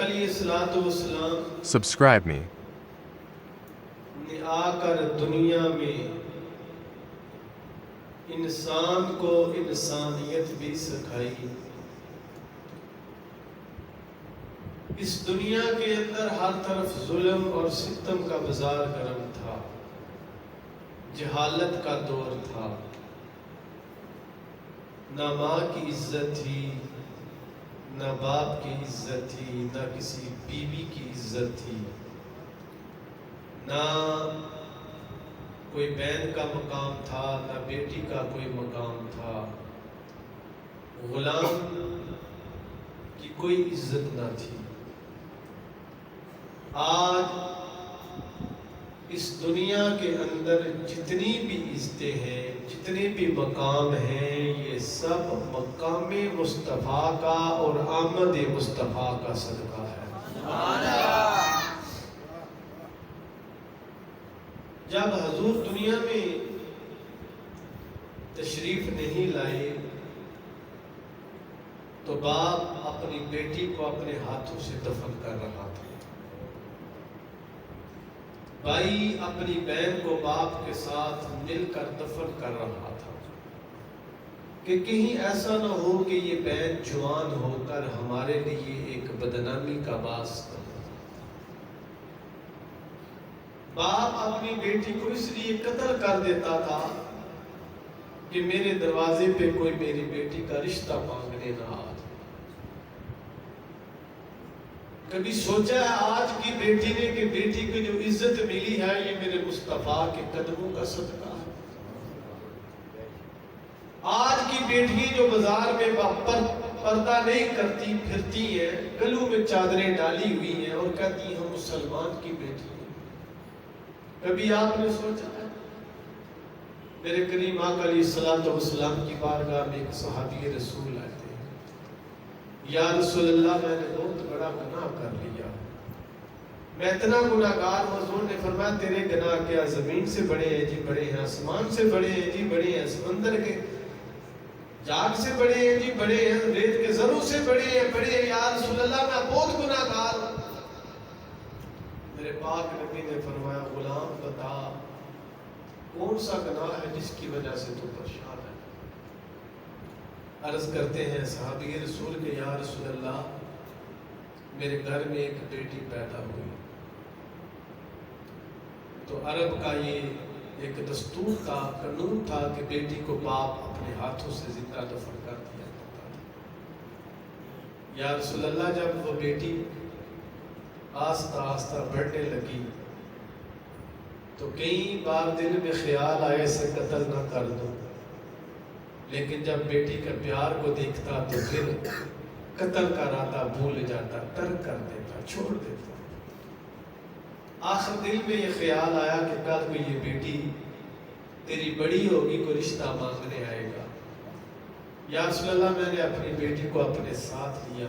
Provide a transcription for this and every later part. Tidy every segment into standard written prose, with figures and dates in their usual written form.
علیہ السلام Subscribe me. نے آ کر دنیا میں انسان کو انسانیت بھی سکھائی. اس دنیا کے اندر ہر طرف ظلم اور ستم کا بازار گرم تھا، جہالت کا دور تھا، نہ ماں کی عزت تھی، نہ باپ کی عزت تھی، نہ کسی بیوی کی عزت تھی، نہ کوئی بہن کا مقام تھا، نہ بیٹی کا کوئی مقام تھا، غلام کی کوئی عزت نہ تھی. آج اس دنیا کے اندر جتنی بھی عزتیں ہیں، جتنے بھی مقام ہیں، یہ سب مقام مصطفیٰ کا اور آمد مصطفیٰ کا صدقہ ہے. جب حضور دنیا میں تشریف نہیں لائے تو باپ اپنی بیٹی کو اپنے ہاتھوں سے دفن کر رہا تھا. بھائی اپنی بہن کو باپ کے ساتھ مل کر دفن کر رہا تھا کہ کہیں ایسا نہ ہو کہ یہ بہن جوان ہو کر ہمارے لیے ایک بدنامی کا باعث بنے. باپ اپنی بیٹی کو اس لیے قتل کر دیتا تھا کہ میرے دروازے پہ کوئی میری بیٹی کا رشتہ مانگنے نہ آ. کبھی سوچا ہے آج کی بیٹی نے کہ بیٹی کو جو عزت ملی ہے یہ میرے مصطفیٰ کے قدموں کا صدقہ ہے؟ آج کی بیٹی جو بازار میں پردہ نہیں کرتی پھرتی ہیں، گلوں میں چادریں ڈالی ہوئی ہیں اور کہتی ہیں ہم مسلمان کی بیٹی ہیں، کبھی آپ نے سوچا ہے؟ میرے کریم آقا علیہ السلام کی بارگاہ میں ایک صحابی رسول آئے تھے. یا رسول اللہ میں نے بہت بڑا گناہ کر لیا، میں اتنا گناہگار ہوں. حضور نے فرمایا تیرے گناہ کیا زمین سے بڑے ہیں جی بڑے ہیں، آسمان سے بڑے ہیں جی بڑے ہیں، سمندر کے جاگ سے بڑے ہیں جی بڑے ہیں، ریت کے ذروں سے بڑے ہیں بڑے ہیں. یا رسول اللہ میں بہت گناہگار ہوں. میرے پاک نبی نے فرمایا غلام بتا کون سا گناہ ہے جس کی وجہ سے تو پریشان ہے؟ عرض کرتے ہیں صحابی رسول کے یا رسول اللہ میرے گھر میں ایک بیٹی پیدا ہوئی تو عرب کا یہ ایک دستور تھا، قانون تھا کہ بیٹی کو باپ اپنے ہاتھوں سے زندہ دفن کر دیا کرتا تھا. یا رسول اللہ جب وہ بیٹی آہستہ آہستہ بڑھنے لگی تو کئی بار دل میں خیال آئے اسے قتل نہ کر دو، لیکن جب بیٹی کا پیار کو دیکھتا تو پھر قتل کا ارادہ بھول جاتا، ترک کر دیتا، چھوڑ دیتا. آخر دل میں یہ خیال آیا کہ کل کو یہ بیٹی تیری بڑی ہوگی، کوئی رشتہ مانگنے آئے گا. یا رسول اللہ میں نے اپنی بیٹی کو اپنے ساتھ لیا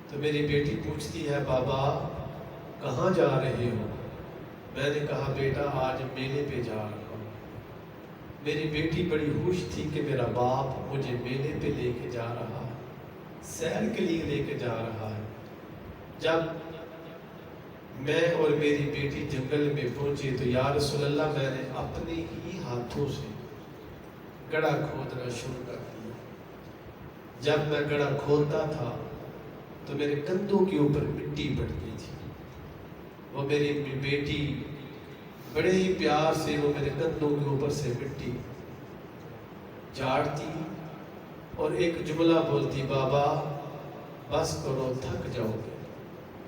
تو میری بیٹی پوچھتی ہے بابا کہاں جا رہے ہو؟ میں نے کہا بیٹا آج میلے پہ جا رہا ہوں. میری بیٹی بڑی خوش تھی کہ میرا باپ مجھے میلے پہ لے کے جا رہا ہے، سیر کے لیے لے کے جا رہا ہے. جب میں اور میری بیٹی جنگل میں پہنچے تو یا رسول اللہ میں نے اپنے ہی ہاتھوں سے گڑھا کھودنا شروع کر دیا. جب میں گڑھا کھودتا تھا تو میرے کندھوں کے اوپر مٹی بڑھتی تھی. وہ میری بیٹی بڑے ہی پیار سے وہ میرے کندھوں کے اوپر سے مٹی جھاڑتی اور ایک جملہ بولتی بابا بس کرو تھک جاؤ گے.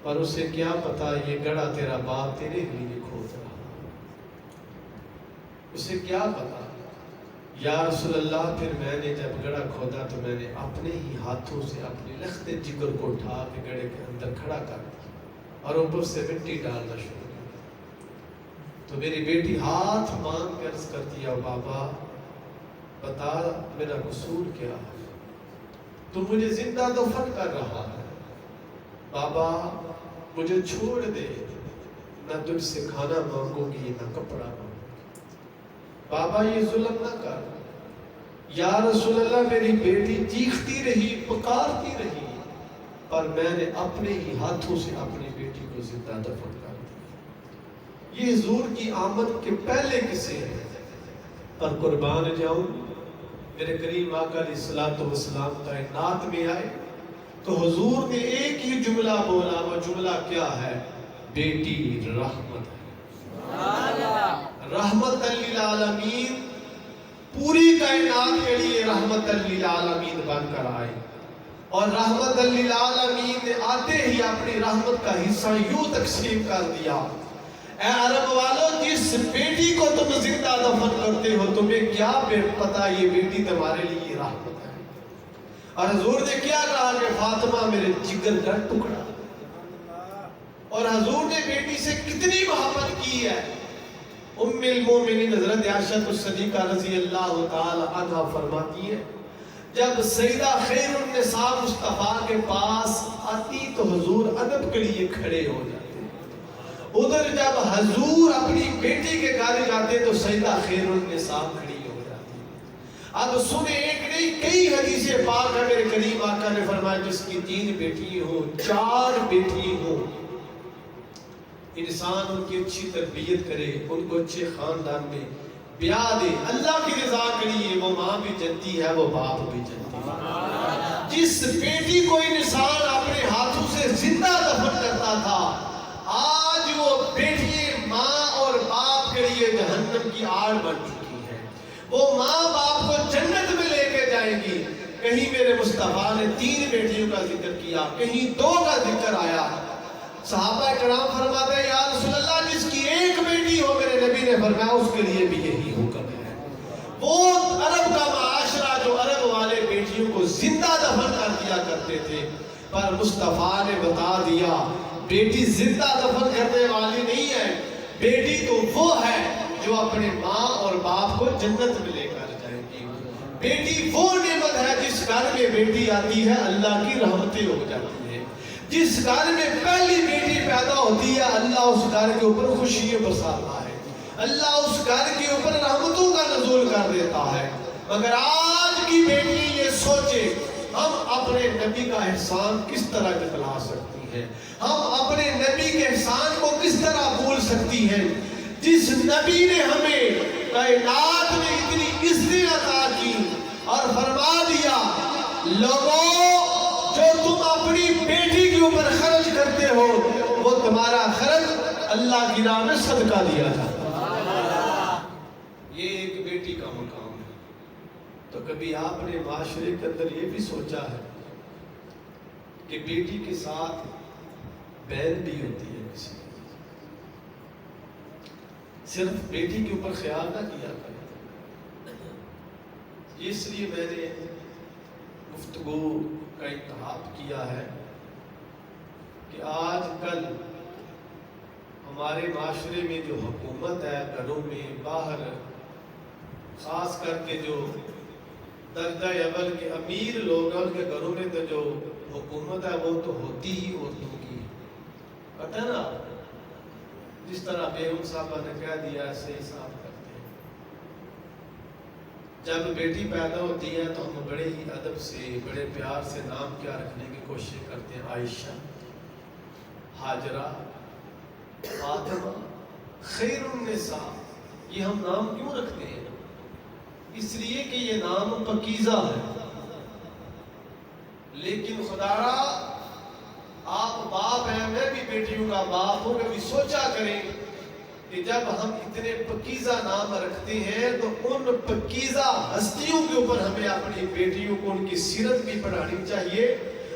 پر اسے کیا پتا یہ گڑھا تیرا باپ تیرے لیے کھود رہا، اسے کیا پتا. یا رسول اللہ پھر میں نے جب گڑھا کھودا تو میں نے اپنے ہی ہاتھوں سے اپنے لخت جگر کو اٹھا کے گڑھے کے اندر کھڑا کر دیا اور اوپر سے مٹی ڈالنا شروع کیا. تو میری بیٹی ہاتھ مانگ کے عرض کرتی ہے بابا بتا میرا قصور کیا ہے؟ تو مجھے زندہ دفن کر رہا ہے. بابا مجھے چھوڑ دے، نہ تجھ سے کھانا مانگوں گی نہ کپڑا مانگوں گی. بابا یہ ظلم نہ کر. یا رسول اللہ میری بیٹی چیختی رہی، پکارتی رہی پر میں نے اپنے ہی ہاتھوں سے اپنی بیٹی کو زندہ دفن کر دیا۔ یہ حضور کی آمد کے پہلے قصے ہیں، پر قربان جاؤں میرے کریم آقا علیہ الصلوۃ والسلام کائنات میں آئے تو حضور نے ایک ہی جملہ بولا، وہ جملہ کیا ہے؟ بیٹی رحمت ہے، رحمت للعالمین، پوری کائنات کے لیے رحمت للعالمین بن کر آئے، اور رحمت للعالمین نے آتے ہی اپنی رحمت کا حصہ یوں تقسیم کر دیا، اے عرب والوں، جس بیٹی کو تم زندہ دفن کرتے ہو تمہیں کیا پتا یہ بیٹی تمہارے لیے رحمت ہے؟ اور حضور نے کیا کہا کہ فاطمہ میرے جگر کا ٹکڑا، اور حضور نے بیٹی سے کتنی محبت کی ہے۔ ام المومنین حضرت عائشہ الصدیقہ رضی اللہ تعالی عنہا فرماتی ہے جب سیدہ خیر النساء مصطفیٰ کے پاس آتی تو حضور ادب کے لیے کھڑے ہو جاتے، ادھر جب حضور اپنی بیٹی کے گھر جاتے تو سیدہ خیر النساء کھڑی ہو جاتی۔ اب سنیں، ایک نہیں کئی حدیث پاک ہے، میرے کریم آقا نے فرمایا جس کی 3 بیٹی ہو 4 بیٹی ہو، انسان ان کی اچھی تربیت کرے، ان کو اچھے خاندان میں بیاہ دے اللہ کی رضا کے لیے، وہ ماں بھی جنتی ہے، وہ باپ بھی جنتی ہے۔ جس بیٹی کو انسان اپنے ہاتھوں سے زندہ دفن کرتا تھا، آج وہ بیٹی ماں اور باپ کے لیے جہنم کی آڑ بن چکی ہے۔ وہ ماں باپ کو جنت میں لے کے جائیں گی۔ کہیں میرے مصطفیٰ نے 3 بیٹیوں کا ذکر کیا، کہیں 2 کا ذکر آیا۔ صحابہ کرام فرماتے ہیں یا رسول اللہ جس کی 1 بیٹی ہو، میرے نبی نے فرمایا اس کے لیے بھی یہی حکم ہے۔ وہ عرب کا معاشرہ جو عرب والے بیٹیوں کو زندہ دفن کر دیا کرتے تھے، پر مصطفیٰ نے بتا دیا بیٹی زندہ دفن کرنے والی نہیں ہے، بیٹی تو وہ ہے جو اپنے ماں اور باپ کو جنت میں لے کر جائے گی۔ بیٹی وہ نعمت ہے جس گھر میں بیٹی آتی ہے اللہ کی رحمتیں ہو جاتی ہیں۔ جس گھر میں پہلی بیٹی پیدا ہوتی ہے اللہ اس گھر کے اوپر خوشیاں برساتا ہے، اللہ اس گھر کے اوپر رحمتوں کا نزول کر دیتا ہے۔ مگر آج کی بیٹی یہ سوچے ہم اپنے نبی کا احسان کس طرح جتلا سکتی ہیں، ہم اپنے نبی کے احسان کو کس طرح بھول سکتی ہیں، جس نبی نے ہمیں کائنات میں اتنی عزت عطا کی اور فرما دیا لوگوں جو تم اپنی بیٹی کے اوپر خرچ کرتے ہو وہ تمہارا خرچ اللہ کی راہ میں صدقہ دیا جاتا۔ یہ ایک بیٹی کا مقام ہے۔ تو کبھی آپ نے معاشرے کے اندر یہ بھی سوچا ہے کہ بیٹی کے ساتھ بہن بھی ہوتی ہے کسی کی؟ صرف بیٹی کے اوپر خیال نہ کیا کریں۔ اس لیے میں نے گفتگو کا انتخاب کیا ہے کہ آج کل ہمارے معاشرے میں جو حکومت ہے، گھروں میں باہر، خاص کر کے جو درجہ اول کے امیر لوگ ہیں ان کے گھروں میں تو جو حکومت ہے وہ تو ہوتی ہی عورتوں کی ہے، پتہ نا؟ جس طرح بیگم صاحبہ نے کہہ دیا ایسے ہی صاحب کرتے ہیں۔ جب بیٹی پیدا ہوتی ہے تو ہم بڑے ہی ادب سے بڑے پیار سے نام کیا رکھنے کی کوشش کرتے ہیں، عائشہ، ہاجرہ، فاطمہ، خیر النساء۔ یہ ہم نام کیوں رکھتے ہیں؟ اس لیے کہ یہ نام پاکیزہ ہے۔ لیکن خدا را آپ باپ ہیں، میں بھی بیٹیوں کا باپ ہوں، کبھی سوچا کریں کہ جب ہم اتنے پاکیزہ نام رکھتے ہیں تو ان پاکیزہ ہستیوں کے اوپر ہمیں اپنی بیٹیوں کو ان کی سیرت بھی پڑھانی چاہیے،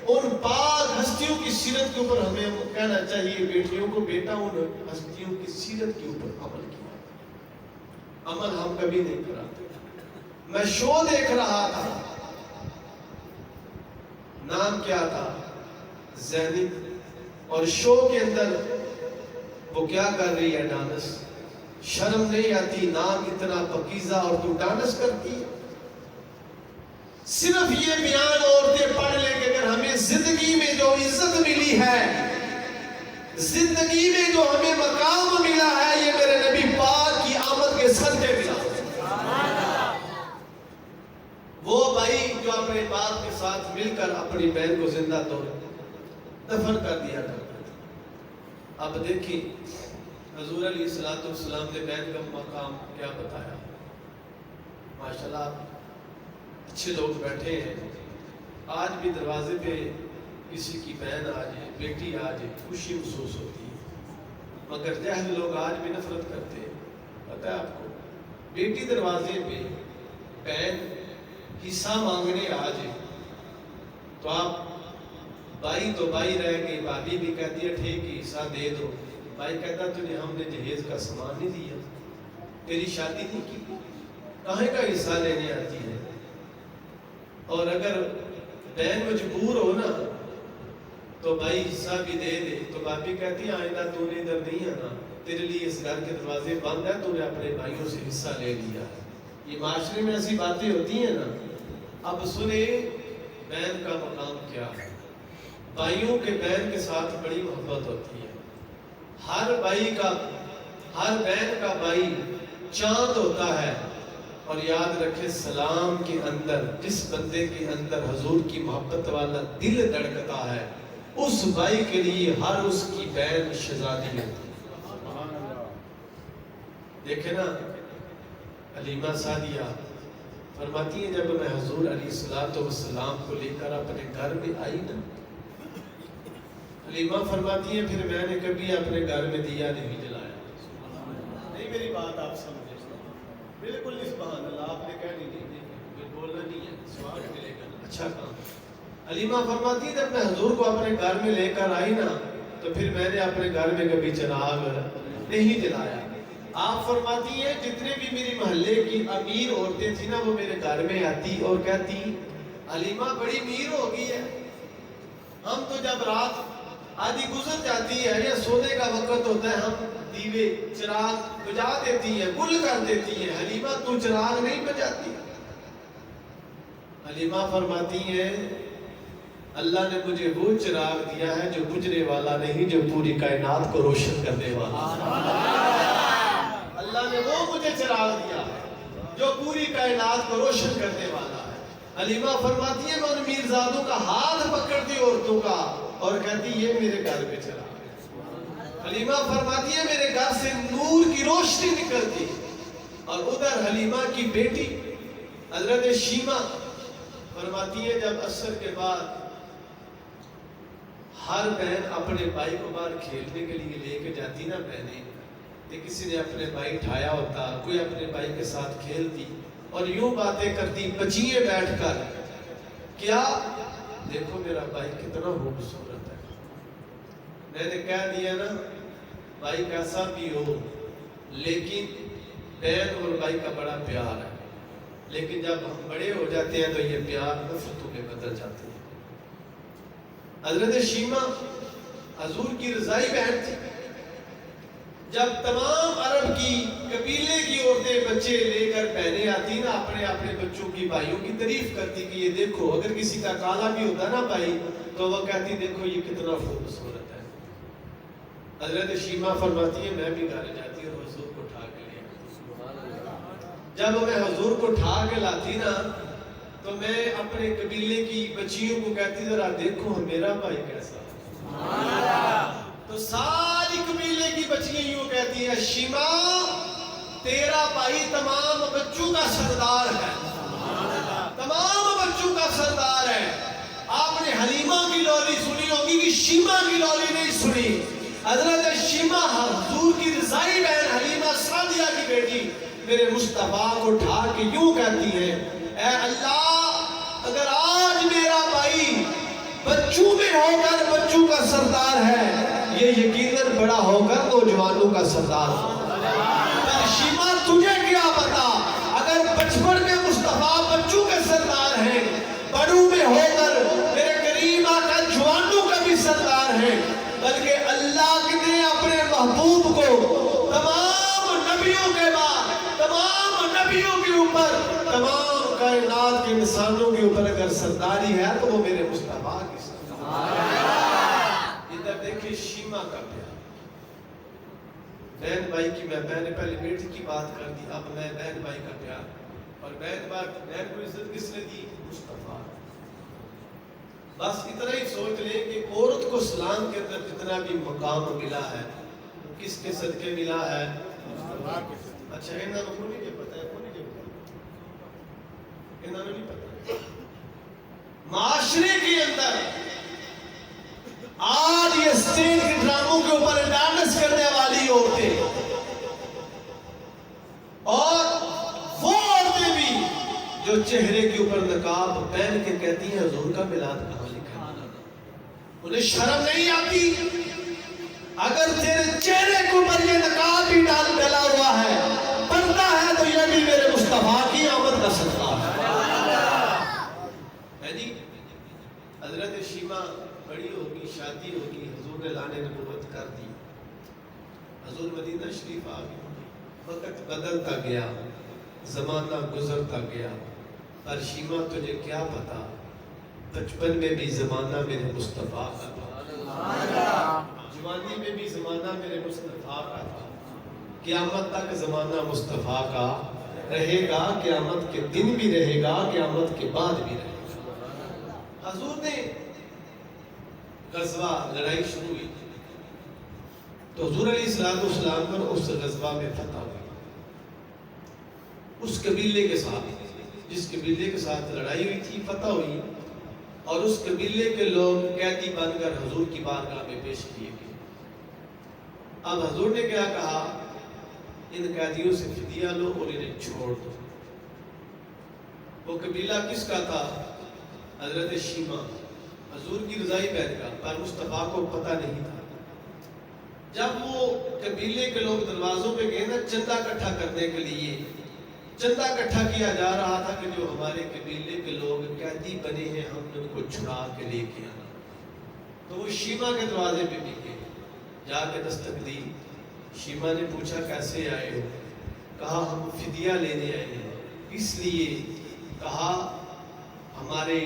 ان پاک ہستیوں کی سیرت کے اوپر ہمیں کہنا چاہیے بیٹیوں کو بیٹا ان ہستیوں کی سیرت کے اوپر عمل کیا۔ عمل ہم کبھی نہیں کراتے۔ میں شو دیکھ رہا تھا، نام کیا تھا؟ زینب، اور شو کے اندر وہ کیا کر رہی ہے؟ ڈانس۔ شرم نہیں آتی؟ نام اتنا پاکیزہ اور تو ڈانس کرتی ہے۔ صرف یہ بیان عورتیں پڑھ لیں کہ اگر ہمیں زندگی میں جو عزت ملی ہے، زندگی میں جو ہمیں مقام ملا ہے، یہ میرے نبی پاک کی آمد کے صدقے ملا۔ وہ بھائی جو اپنے باپ کے ساتھ مل کر اپنی بہن کو زندہ توڑ دفن کر دیا کرتے تھے۔ اب دیکھیں حضور علیہ السلام نے بہن کا مقام کیا بتایا۔ ماشاءاللہ اچھے لوگ بیٹھے ہیں، آج بھی دروازے پہ کسی کی بہن آ جائے، بیٹی آ جائے، خوشی محسوس ہوتی ہے، مگر جہل لوگ آج بھی نفرت کرتے ہیں۔ پتہ ہے آپ کو، بیٹی دروازے پہ بہن حصہ مانگنے آ جائے تو آپ بھائی تو بھائی رہ گئے، بھابھی بھی کہتی ہے ٹھیک ہے حصہ دے دو، بھائی کہتا تجھے ہم نے جہیز کا سامان نہیں دیا، تیری شادی نہیں کی، کہاں کا حصہ لینے آتی ہے۔ اور اگر بہن مجبور ہو نا تو بھائی حصہ بھی دے دے تو بھابھی کہتی ہے آئندہ تو نے ادھر نہیں آنا، تیرے لیے اس گھر کے دروازے بند ہے، تو نے اپنے بھائیوں سے حصہ لے لیا۔ یہ معاشرے میں ایسی باتیں ہوتی ہیں نا۔ اب سنیں بہن کا مقام کیا ہے۔ بھائیوں کے بہن کے ساتھ بڑی محبت ہوتی ہے۔ ہر بہن کا بھائی چاند ہوتا ہے، اور یاد رکھے سلام کے اندر جس بندے کے اندر حضور کی محبت والا دل دھڑکتا ہے، اس بھائی کے لیے ہر اس کی بہن شہزادی ہے۔ دیکھیں نا حلیمہ سعدیہ فرماتی ہیں جب میں حضور علیہ السلام کو لے کر اپنے گھر میں آئی نا، حلیمہ فرماتی ہیں پھر میں نے کبھی اپنے گھر میں دیا نہیں جلایا۔ نہیں میری بات آپ سمجھے، بالکل نہیں، سبحان اللہ، آپ نے کہہ نہیں بولنا نہیں ہے، سوال ملے گا، اچھا کام۔ حلیمہ فرماتی ہے جب میں حضور کو اپنے گھر میں لے کر آئی نا تو پھر میں نے اپنے گھر میں کبھی چراغ نہیں جلایا۔ آپ فرماتی ہیں جتنے بھی میری محلے کی امیر عورتیں تھیں نا وہ میرے گھر میں آتی اور کہتی حلیمہ بڑی امیر ہو گئی ہے، ہم تو جب رات آدھی گزر جاتی ہے یا سونے کا وقت ہوتا ہے ہم دیوے چراغ بجھا دیتی ہیں، گل کر دیتی ہیں، حلیمہ تو چراغ نہیں بجاتی۔ حلیمہ فرماتی ہیں اللہ نے مجھے وہ چراغ دیا ہے جو بجھنے والا نہیں، جو پوری کائنات کو روشن کرنے والا۔ اللہ نے وہ مجھے چراغ دیا ہے جو پوری کائنات کو روشن کرنے والا ہے۔ حلیمہ فرماتی ہے میں ان میرزادوں کا ہاتھ پکڑتی عورتوں کا اور کہتی یہ میرے گھر پہ چراغ ہے۔ حلیمہ فرماتی ہے میرے گھر سے نور کی روشنی نکلتی، اور ادھر حلیمہ کی بیٹی حضرت شیمہ فرماتی ہے جب عصر کے بعد ہر بہن اپنے بھائی کو باہر کھیلنے کے لیے لے کے جاتی نا بہنیں، کہ کسی نے اپنے بھائی اٹھایا ہوتا، کوئی اپنے بھائی کے ساتھ کھیلتی اور یوں باتیں کرتی بچیے بیٹھ کر، کیا دیکھو میرا بھائی کتنا خوبصورت ہے۔ میں نے کہہ دیا نا بھائی کیسا بھی ہو لیکن بہن اور بھائی کا بڑا پیار ہے، لیکن جب ہم بڑے ہو جاتے ہیں تو یہ پیار نفرتوں میں بدل جاتے ہیں۔ حضرت شیمہ حضور کی رضائی بہن تھی، جب تمام عرب کی قبیلے کی عورتیں بچے لے کر بہنیں آتی نا اپنے بچوں کی بھائیوں کی تعریف کرتی کہ یہ دیکھو، اگر کسی کا کالا بھی ہوتا نا بھائی تو وہ کہتی دیکھو یہ کتنا خوبصورت ہے۔ حضرت شیمہ فرماتی ہے میں بھی گھر جاتی اور حضور کو اٹھا کے لے آتی، جب میں حضور کو اٹھا کے لاتی نا تو میں اپنے قبیلے کی بچیوں کو کہتی ذرا دیکھو میرا بھائی کیسا ہے، تو ساری قبیلے کی بچیاں یوں کہتی ہیں شیمہ تیرا بھائی تمام بچوں کا سردار ہے، تمام بچوں کا سردار ہے۔ آپ نے حلیمہ کی لولی سنی ہوگی کہ شیمہ کی لولی نہیں سنی۔ حضرت شیمہ حضور کی رضائی بہن حلیمہ سعدیہ کی بیٹی میرے مصطفیٰ کو اٹھا کے یوں کہتی ہے اے اللہ اگر آج میرا بھائی بچوں میں ہو کر بچوں کا سردار ہے، یہ یقیناً بڑا ہو کر نوجوانوں کا سردار ہے۔ شیمہ تجھے کیا پتا اگر بچپن میں مصطفیٰ بچوں کے سردار ہیں، بڑوں میں ہو کر میرے کریم آقا جوانوں کا بھی سردار ہے، بلکہ اللہ نے اپنے محبوب کو تمام نبیوں کے بعد تمام نبیوں کے اوپر تمام کائنات کے انسانوں کے اوپر اگر سرداری ہے تو وہ میرے مصطفیٰ کی سرداری ہے۔ ادھر دیکھیں شیمہ کا پیار، بہن بھائی کی، میں نے پہلے بیٹی کی بات کر دی، اب میں بہن بھائی کا پیار، اور بہن کو عزت کس نے دی؟ مصطفیٰ۔ بس اتنا ہی سوچ لیں کہ عورت کو اسلام کے اندر جتنا بھی مقام ملا ہے کس کے صدقے ملا ہے؟ اچھا انہوں کو نہیں پتا ہے، انہوں نہیں پتا۔ معاشرے کے اندر آج یہ اسٹیج کے ڈراموں کے اوپر ڈانس کرنے والی عورتیں اور وہ عورتیں بھی جو چہرے کے اوپر نقاب پہن کے کہتی ہیں حضور کا میلاد کہاں لکھا ہے، انہیں شرم نہیں آتی؟ اگر تیرے چہرے کے اوپر یہ نقاب بھی ڈلا ہوا ہے، پردہ ہے، تو یہ بھی میرے مصطفیٰ کی آمد کا صدقہ ہے جی۔ حضرت شیمہ بڑی ہوگی، شادی ہوگی، حضور نے لانے نبوت کر دی، حضور مدینہ شریف آ گئے، وقت بدلتا گیا، زمانہ گزرتا گیا، پر شیمہ تجھے کیا پتا بچپن میں بھی زمانہ میرے مصطفیٰ کا تھا، جوانی میں بھی زمانہ میرے مصطفیٰ کا تھا، قیامت تک زمانہ مصطفیٰ کا رہے گا، قیامت کے دن بھی رہے گا، قیامت کے بعد بھی رہے گا۔ حضور نے غزوہ لڑائی شروع ہوئی تو حضور علیہ السلام پر اس غزوہ میں فتح ہوئی، اس قبیلے کے ساتھ جس قبیلے کے ساتھ لڑائی ہوئی تھی فتح ہوئی، اور اس قبیلے کے لوگ قیدی بن کر حضور کی بارگاہ میں پیش کیے گئے۔ اب حضور نے کیا کہا، ان قیدیوں سے فدیہ لو اور انہیں چھوڑ دو۔ وہ قبیلہ کس کا تھا؟ حضرت شیمہ، حضور کی رضائی بیعت کا، پر مصطفیٰ کو پتہ نہیں تھا۔ جب وہ قبیلے کے لوگ دروازوں پہ گئے نا چندہ اکٹھا کرنے کے لیے، چندہ اکٹھا کیا جا رہا تھا کہ جو ہمارے قبیلے کے لوگ قیدی بنے ہیں ہم ان کو چھڑا کے لے کے آنا، تو وہ شیمہ کے دروازے پہ بھی گئے، جا کے دستک دی۔ شیمہ نے پوچھا کیسے آئے ہو؟ کہا ہم فدیہ لینے آئے ہیں۔ اس لیے کہا ہمارے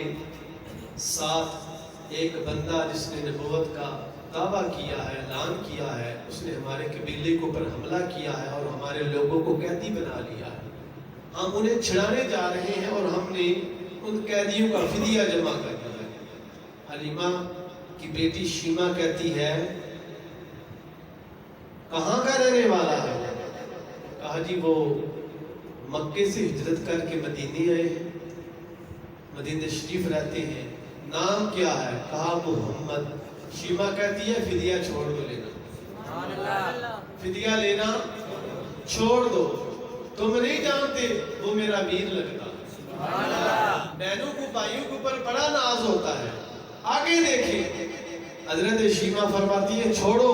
ساتھ ایک بندہ جس نے نبوت کا دعویٰ کیا ہے، اعلان کیا ہے، اس نے ہمارے قبیلے کے اوپر حملہ کیا ہے اور ہمارے لوگوں کو قیدی بنا لیا ہے، ہم انہیں چھڑانے جا رہے ہیں اور ہم نے ان قیدیوں کا فدیہ جمع کر دیا ہے۔ حلیمہ کی بیٹی شیمہ کہتی ہے کہاں کا رہنے والا ہے؟ کہا جی وہ مکے سے ہجرت کر کے مدینے آئے ہیں، مدینہ شریف رہتے ہیں۔ نام کیا ہے؟ کہا محمد۔ شیمہ کہتی ہے فدیہ چھوڑ دو لینا، فدیہ لینا چھوڑ دو، تم نہیں جانتے وہ میرا ویر لگتا۔ بہنوں کو بھائیوں کے اوپر بڑا ناز ہوتا ہے۔ آگے دیکھیں حضرت شیمہ فرماتی ہے چھوڑو،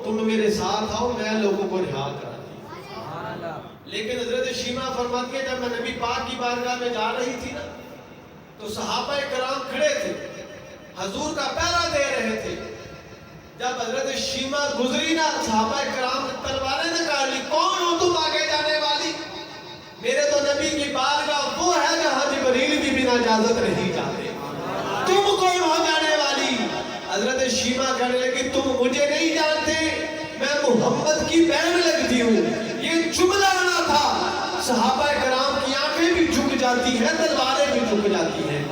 تم میرے ساتھ آؤ، میں لوگوں کو رہا کرا۔ لیکن حضرت شیمہ فرماتی ہے جب میں نبی پاک کی بارگاہ میں جا رہی تھی نا تو صحابہ کرام کھڑے تھے، حضور کا پہرا دے رہے تھے۔ جب حضرت شیمہ گزری نا صحابہ کرام نے تلواریں نکال لی، کون ہو تم آگے جانے والی؟ میرے تو نبی کی بارگاہ وہ ہے جہاں جبریل بھی بنا اجازت نہیں جاتے، تم کون ہو جانے والی؟ حضرت شیمہ کہنے لگی تم مجھے نہیں جانتے، میں محمد کی بہن لگتی ہوں۔ یہ جملہ آنا تھا، صحابہ کرام کی آنکھیں بھی جھک جاتی ہیں، تلواریں بھی جھک جاتی ہیں۔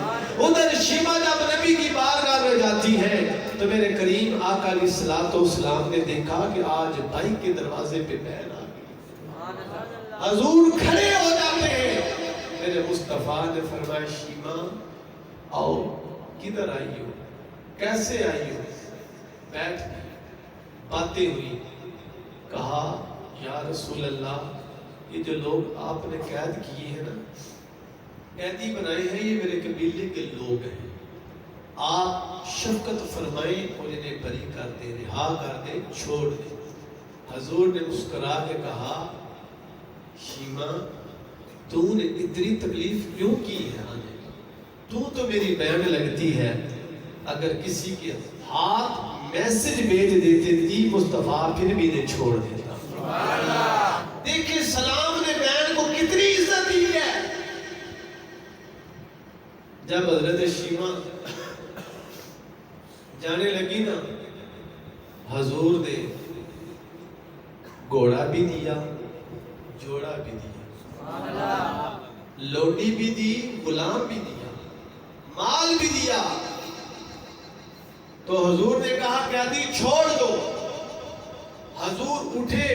ادھر شیمہ جب نبی کی بارگاہ میں جاتی ہے تو میرے کریم آقا علیہ السلام نے دیکھا کہ آج بھائی کے دروازے پہ بہن آ گئی۔ حضور کھڑے ہو جاتے ہیں، میرے مصطفیٰ نے فرمایا شیمہ آؤ، کدھر آئی ہو، کیسے آئی ہو؟ بیٹھ گئی، باتیں ہوئی۔ کہا یا رسول اللہ یہ جو لوگ آپ نے قید کیے ہیں نا، قیدی بنائے ہیں، یہ میرے قبیلے کے لوگ ہیں، آپ شفقت فرمائیں اور انہیں بری کر دیں، رہا کر دیں، چھوڑ دیں۔ حضور نے مسکرا کے کہا شیمہ تو نے اتنی تکلیف کیوں کی ہے؟ تو میری بہن لگتی ہے، اگر کسی کے ہاتھ میسج بھیج دیتے تھی مصطفیٰ پھر بھی انہیں چھوڑ دیتا۔ دیکھیں سلام نے بہن کو کتنی عزت دی ہے۔ جب حضرت شیمہ جانے لگی نا، حضور نے گھوڑا بھی دیا، جوڑا بھی دیا، لوڈی بھی دی، غلام بھی دیا، مال بھی دیا، تو حضور نے کہا قیدی چھوڑ دو. حضور اٹھے,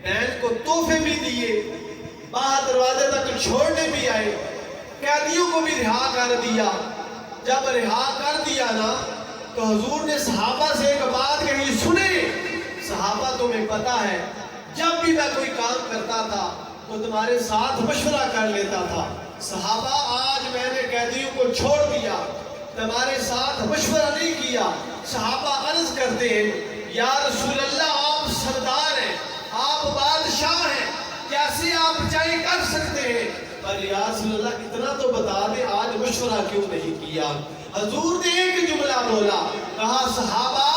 بہن کو تحفے بھی دیے, باہر دروازے تک چھوڑنے بھی آئے, قیدیوں کو بھی رہا کر دیا. جب رہا کر دیا نا تو حضور نے صحابہ سے ایک بات کہی, سنے صحابہ تمہیں پتا ہے جب بھی میں کوئی کام کرتا تھا تو تمہارے ساتھ مشورہ کر لیتا تھا. صحابہ آج میں نے قیدیوں کو چھوڑ دیا, تمہارے ساتھ مشورہ نہیں کیا. صحابہ عرض کرتے ہیں یا رسول اللہ آپ سردار ہیں, آپ بادشاہ ہیں, کیسے آپ چاہے کر سکتے ہیں, پر یا رسول اللہ اتنا تو بتا دیں آج مشورہ کیوں نہیں کیا. حضور نے ایک جملہ بولا, کہا صحابہ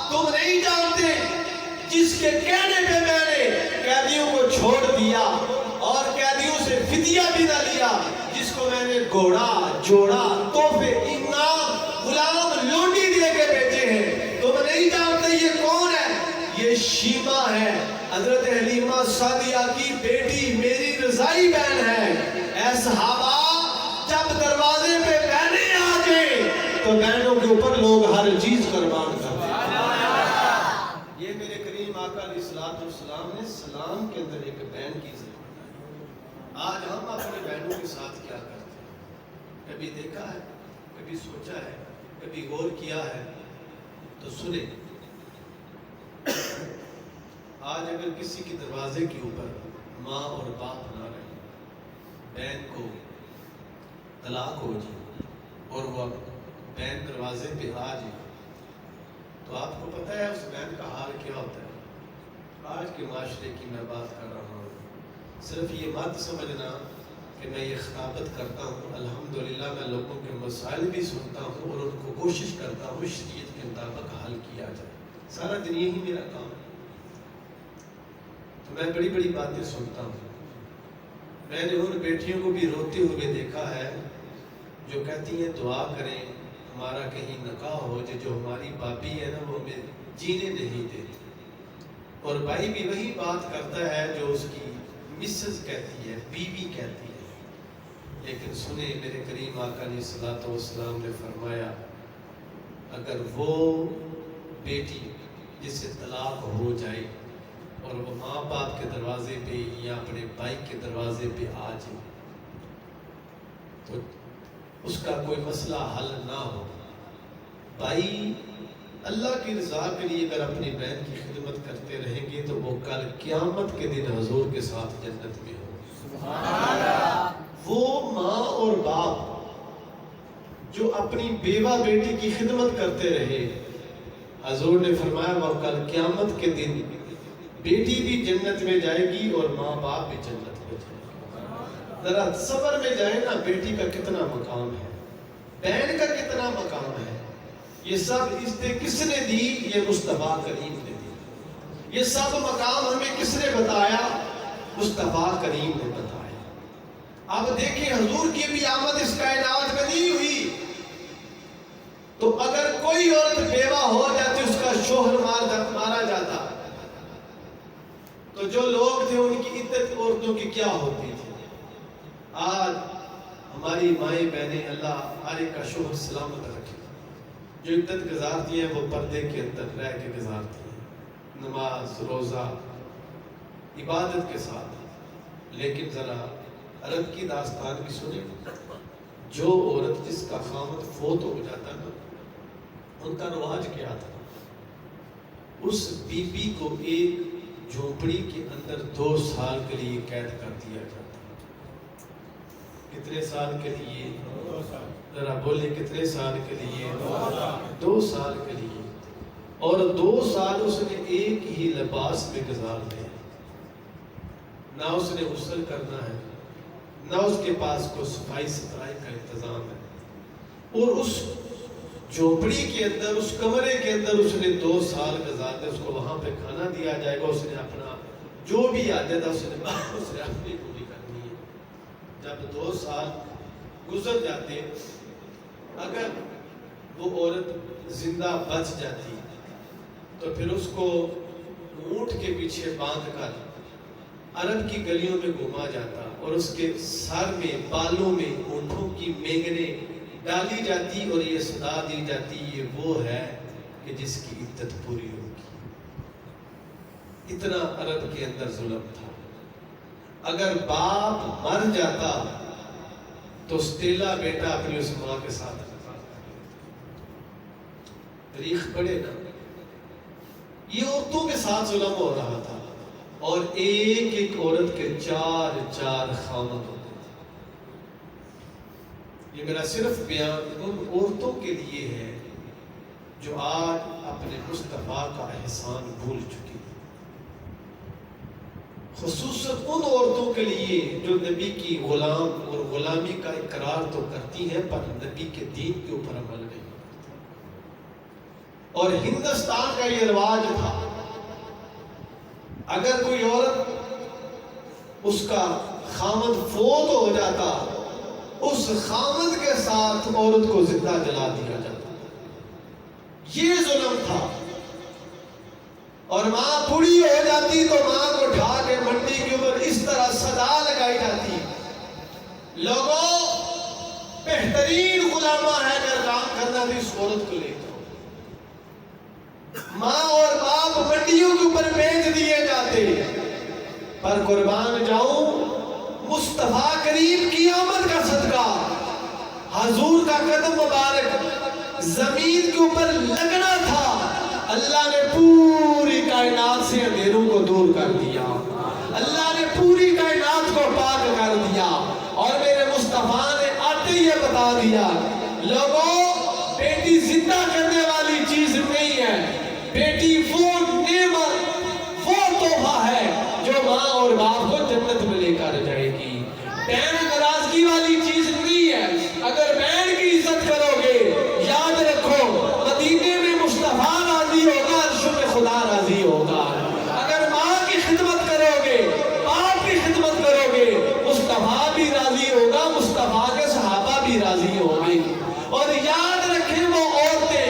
تم نہیں جانتے جس کے کہنے پہ میں نے قیدیوں کو چھوڑ دیا اور قیدیوں سے فدیہ بھی نہ لیا, جس کو میں نے گھوڑا جوڑا تحفے انعام غلام لونڈی دے کے بیٹھے ہیں, تم نہیں جانتے یہ کون ہے, یہ شیما ہے, حضرت حلیمہ سعدیہ کی بیٹی, میری رضائی بہن ہے. اے صحابہ جب دروازے پہ بہنیں آ جائیں تو بہنوں کے اوپر لوگ ہر چیز قربان کرتے ہیں. یہ میرے کریم آقا علیہ السلام نے سلام کے اندر ایک بہن کی ذکر. آج ہم اپنے بہنوں کے ساتھ کیا کرتے ہیں, کبھی دیکھا ہے, کبھی سوچا ہے, کبھی غور کیا ہے؟ تو سنیں, آج اگر کسی کے دروازے کے اوپر ماں اور باپ نہ رہے, بہن کو طلاق ہو جائے اور وہ بہن دروازے پہ آ جائے, تو آپ کو پتہ ہے اس بہن کا حال کیا ہوتا ہے؟ آج کے معاشرے کی میں بات کر رہا ہوں, صرف یہ مت سمجھنا کہ میں یہ خطابت کرتا ہوں. الحمدللہ میں لوگوں کے مسائل بھی سنتا ہوں اور ان کو کوشش کرتا ہوں شریعت کے مطابق حل کیا جائے. سارا دن یہی میرا کام ہے. تو میں بڑی بڑی باتیں سنتا ہوں. میں نے ان بیٹیوں کو بھی روتے ہوئے دیکھا ہے جو کہتی ہیں دعا کریں ہمارا کہیں نکاح ہو جائے, جو ہماری باپی ہے نا وہ ہمیں جینے نہیں دیتی, اور بھائی بھی وہی بات کرتا ہے جو اس کی مسز کہتی ہے, بیوی کہتی ہے. لیکن سنیں میرے کریم آقا علیہ الصلوۃ والسلام نے فرمایا اگر وہ بیٹی جس سے طلاق ہو جائے اور وہ ماں باپ کے دروازے پہ یا اپنے بھائی کے دروازے پہ آ جائے تو اس کا کوئی مسئلہ حل نہ ہو. بھائی اللہ کی رضا کے لیے اگر اپنی بہن کی خدمت کرتے رہیں گے تو وہ کل قیامت کے دن حضور کے ساتھ جنت میں ہو. سبحان اللہ. وہ ماں اور باپ جو اپنی بیوہ بیٹی کی خدمت کرتے رہے, حضور نے فرمایا وہ کل قیامت کے دن بیٹی بھی جنت میں جائے گی اور ماں باپ بھی جنت میں جائے گی. ذرا صبر میں جائے نا, بیٹی کا کتنا مقام ہے, بہن کا کتنا مقام ہے. یہ سب عزتیں کس نے دی؟ یہ مصطفیٰ کریم نے دی. یہ سب مقام ہمیں کس نے بتایا؟ مصطفیٰ کریم نے بتایا. اب دیکھیں حضور کی بھی آمد اس کائنات میں نہیں ہوئی, تو اگر کوئی عورت بیوہ ہو جاتی اس کا شوہر مارا جاتا تو جو لوگ تھے ان کی عدت عورتوں کی کیا ہوتی تھی. آج ہماری مائیں بہنیں اللہ ہر ایک کا شوہر سلامت رکھے, جو عدت گزارتی ہیں وہ پردے کے اندر رہ کے گزارتی ہیں, نماز روزہ عبادت کے ساتھ. لیکن ذرا عرب کی داستان بھی سنیں, جو عورت جس کا خامد فوت ہو جاتا نا, ان کا رواج کیا تھا, اس بی بی کو ایک جھونپڑی کے اندر 2 سال کے لیے قید کر دیا جاتا. کتنے سال کے لیے؟ 2 سال. ذرا بولے کتنے سال کے لیے؟ 2 سال کے لیے. اور 2 سال اس نے ایک ہی لباس میں گزارنے ہیں, نہ اس نے غسل کرنا ہے, نہ اس کے پاس کوئی صفائی ستھرائی کا انتظام ہے. اور اس جھونپڑی کے اندر, اس کمرے کے اندر اس نے 2 سال گزارنے. اس کو وہاں پہ کھانا دیا جائے گا, اس نے اپنا جو بھی عادت ہے اس نے اپنی پوری کرنی ہے. جب 2 سال گزر جاتے, اگر وہ عورت زندہ بچ جاتی تو پھر اس کو اونٹ کے پیچھے باندھ کر عرب کی گلیوں میں گھما جاتا, اور اس کے سر میں بالوں میں اونٹوں کی مینگنے ڈالی جاتی اور یہ صدا دی جاتی، یہ وہ ہے کہ جس کی عدت پوری ہوگی۔ اتنا عرب کے اندر ظلم تھا۔ اگر باپ مر جاتا تو سٹیلا بیٹا اپنی اس ماں کے ساتھ تاریخ پڑھے نا، یہ عورتوں کے ساتھ ظلم ہو رہا تھا، اور ایک ایک عورت کے 4 خامد ہوتے تھے۔ یہ میرا صرف بیان ان عورتوں کے لیے ہے جو آج اپنے مصطفیٰ کا احسان بھول چکی ہیں، خصوصاً ان عورتوں کے لیے جو نبی کی غلام اور غلامی کا اقرار تو کرتی ہیں پر نبی کے دین کے اوپر عمل نہیں۔ اور ہندوستان کا یہ رواج تھا، اگر کوئی عورت اس کا خامد فوت ہو جاتا، اس خامد کے ساتھ عورت کو زندہ جلا دیا جاتا۔ یہ ظلم تھا۔ اور ماں بوڑھی ہو جاتی تو ماں کو اٹھا کے منڈی کے اوپر اس طرح صدا لگائی جاتی، لوگوں بہترین غلامہ ہے اگر کام کرنا بھی اس عورت کو لے جاؤ۔ ماں اور باپ منڈیوں کے اوپر بیچ دیے جاتے، پر قربان جاؤں مصطفیٰ کریم کی آمد کا صدقہ، حضور کا قدم مبارک زمین کے اوپر لگنا تھا، اللہ نے پوری کائنات سے اندھیروں کو دور کر دیا، اللہ نے پوری کائنات کو پاک کر دیا، اور میرے مصطفیٰ نے آتے ہی یہ بتا دیا، لوگوں بیٹی زندہ کرنے والی چیز نہیں ہے، بیٹی وہ نعمت، وہ تحفہ ہے جو ماں اور باپ کو جنت میں لے کر جائے گی۔ بہن ناراضگی والی چیز نہیں ہے، اگر بہن کی عزت کرو گے یاد رکھو مدینے میں مصطفیٰ راضی ہوگا، عرش میں خدا راضی ہوگا۔ اگر ماں کی خدمت کرو گے، باپ کی خدمت کرو گے، مصطفیٰ بھی راضی ہوگا، مصطفیٰ کے صحابہ بھی راضی ہوں گے۔ اور یاد رکھیں وہ عورتیں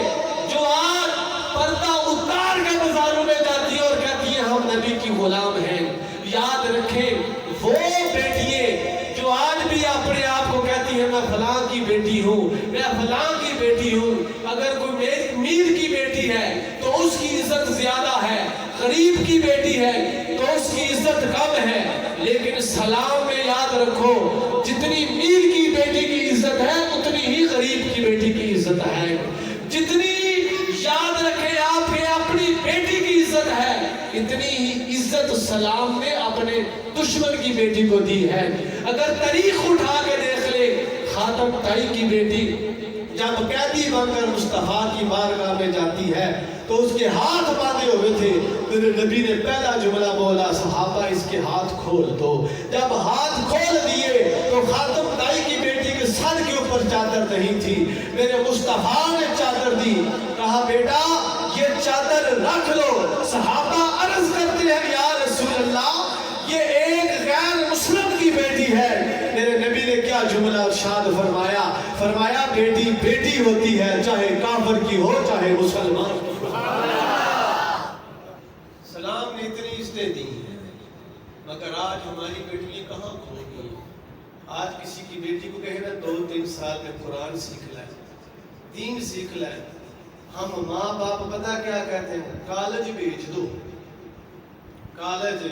جو آج پردہ اتار کے بازاروں میں جاتی ہیں اور کہتی ہیں ہم نبی کی غلام ہیں، یاد رکھیں وہ بیٹیاں جو آج بھی اپنے آپ کو کہتی ہیں میں فلاں کی بیٹی ہوں، میں فلاں کی بیٹی ہوں، اگر کوئی میر کی بیٹی ہے تو اس کی عزت زیادہ ہے، غریب کی بیٹی ہے تو اس کی عزت کم ہے، لیکن سلام میں یاد رکھو جتنی میر کی بیٹی کی عزت ہے اتنی ہی غریب کی بیٹی کی عزت ہے، جتنی یاد رکھیں آپ کے اپنی بیٹی کی عزت ہے اتنی ہی عزت سلام نے اپنے دشمن کی بیٹی کو دی ہے۔ اگر تاریخ اٹھا کے دیکھ لے، خاتم طائی کی بیٹی جب قیدی بن کر مصطفیٰ کی بارگاہ میں جاتی ہے تو اس کے ہاتھ باندھے ہوئے تھے، میرے نبی نے پہلا جملہ بولا صحابہ اس کے ہاتھ کھول دو، جب ہاتھ کھول دیے تو خاتم طائی کی بیٹی کے سر کے اوپر چادر نہیں تھی، میرے مصطفیٰ نے چادر دی، کہا بیٹا یہ چادر رکھ لو۔ صحابہ عرض کرتے ہیں یا رسول اللہ یہ ایک غیر مسلم کی بیٹی ہے، میرے نبی نے کیا جملہ ارشاد فرمایا بیٹی بیٹی ہوتی ہے چاہے کافر کی ہو چاہے مسلمان کی ہو۔ سلام نے اتنی عزتیں دی ہیں، مگر آج ہماری بیٹیاں کہاں کھو گئی؟ آج کسی کی بیٹی کو کہے نا 2-3 سال میں قرآن سیکھ لائے، دین سیکھ لائے، ہم ماں باپ پتہ کیا کہتے ہیں؟ کالج بھیج دو، کالج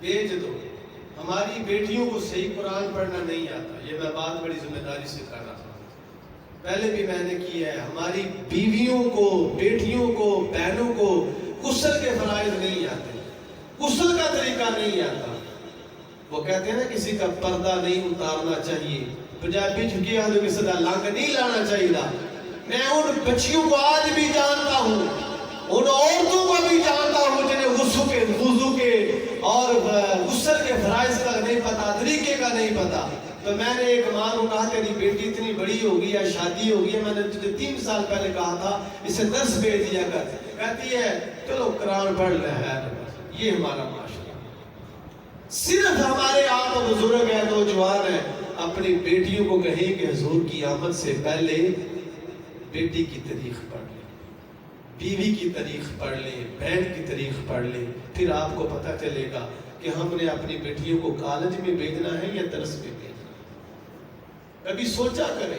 بھیج دو۔ ہماری بیٹیوں کو صحیح قرآن پڑھنا نہیں آتا، یہ میں بات بڑی ذمہ داری سے کر رہا ہوں، پہلے بھی میں نے کی ہے۔ ہماری بیویوں کو، بیٹیوں کو، بہنوں کو غسل کے فرائض نہیں آتے، غسل کا طریقہ نہیں آتا۔ وہ کہتے ہیں نا کسی کا پردہ نہیں اتارنا چاہیے، پنجابی جھکی آدھو کسی کا لنگ نہیں لانا چاہیے۔ میں ان بچیوں کو آج بھی جانتا ہوں، ان عورتوں کو بھی جانتا ہوں جنہیں وضو کے اور غسل کے فرائض کا نہیں پتا، طریقے کا نہیں پتا۔ تو میں نے ایک ماں کو کہا تیری بیٹی اتنی بڑی ہوگی یا شادی ہوگی ہے، میں نے تجھے 3 سال پہلے کہا تھا اسے درس بھیج دیا کر، کہتی ہے چلو قرآن پڑھ لے ہے۔ یہ ہمارا معاشرہ، صرف ہمارے آپ بزرگ ہیں، نوجوان ہیں، اپنی بیٹیوں کو کہیں کہ حضور کی آمد سے پہلے بیٹی کی تاریخ پڑھ لیں، بیوی کی تاریخ پڑھ لیں، بہن کی تاریخ پڑھ لیں، پھر آپ کو پتہ چلے گا کہ ہم نے اپنی بیٹیوں کو کالج میں بھیجنا ہے یا درس میں بھیجنا ہے۔ کبھی سوچا کریں